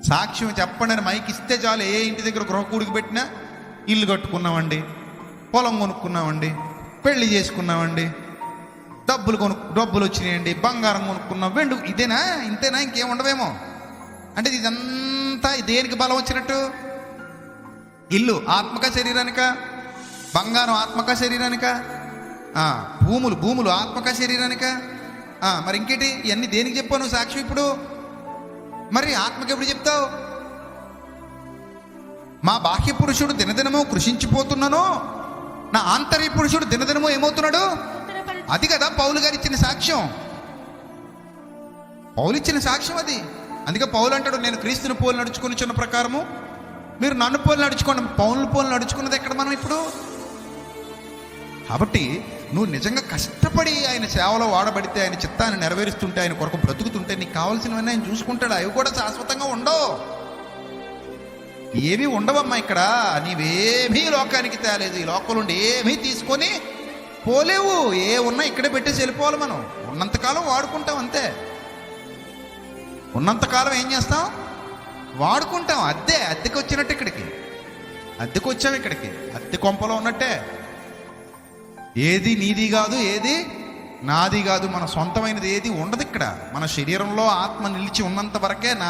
సాక్ష్యం చెప్పండి అని మైక్ ఇస్తే చాలు. ఏ ఇంటి దగ్గర గృహ కూడికి పెట్టినా ఇల్లు కట్టుకున్నామండి, పొలం కొనుక్కున్నామండి, పెళ్లి చేసుకున్నామండి, డబ్బులు వచ్చినాయండి, బంగారం కొనుక్కున్నాం, వెండు. ఇదేనా? ఇంతేనా? ఇంకేం ఉండవేమో. అంటే ఇదంతా దేనికి బలం వచ్చినట్టు? ఇల్లు ఆత్మక శరీరానిక, బంగారం ఆత్మక శరీరానిక, భూములు ఆత్మక శరీరానిక. మరి ఇంకేంటి? ఇవన్నీ దేనికి చెప్పావు నువ్వు సాక్ష్యం ఇప్పుడు? మరి ఆత్మకి ఎప్పుడు చెప్తావు? మా బాహ్య పురుషుడు దినదినము కృషించిపోతున్నాను, నా ఆంతర్య పురుషుడు దినదినము ఏమవుతున్నాడు? అది కదా పౌలు గారు ఇచ్చిన సాక్ష్యం. పౌలు ఇచ్చిన సాక్ష్యం అది. అందుకే పౌలు అంటాడు, నేను క్రీస్తుని పోలు నడుచుకుని చిన్న ప్రకారము మీరు నన్ను పోలు నడుచుకోండి. పౌలు పోలు నడుచుకున్నది ఎక్కడ మనం ఇప్పుడు? కాబట్టి నువ్వు నిజంగా కష్టపడి ఆయన సేవలో వాడబడితే, ఆయన చిత్తాన్ని నెరవేరుస్తుంటే, ఆయన కొరకు బ్రతుకుతుంటే నీకు కావాల్సినవన్నీ ఆయన చూసుకుంటాడు. అవి కూడా శాశ్వతంగా ఉండవు, ఏమీ ఉండవమ్మా. ఇక్కడ నీవేమీ లోకానికి తేలేదు, ఈ లోకంలో ఉండి ఏమీ తీసుకొని పోలేవు. ఏ ఉన్నా ఇక్కడే పెట్టేసి వెళ్ళిపోవాలి. మనం ఉన్నంతకాలం వాడుకుంటాం అంతే. ఉన్నంతకాలం ఏం చేస్తాం? వాడుకుంటాం. అద్దెకి వచ్చినట్టు ఇక్కడికి, అద్దెకు వచ్చాము ఇక్కడికి, అద్దె కొంపలో ఉన్నట్టే. ఏది నీది కాదు, ఏది నాది కాదు, మన సొంతమైనది ఏది ఉండదు ఇక్కడ. మన శరీరంలో ఆత్మ నిలిచి ఉన్నంత వరకే నాది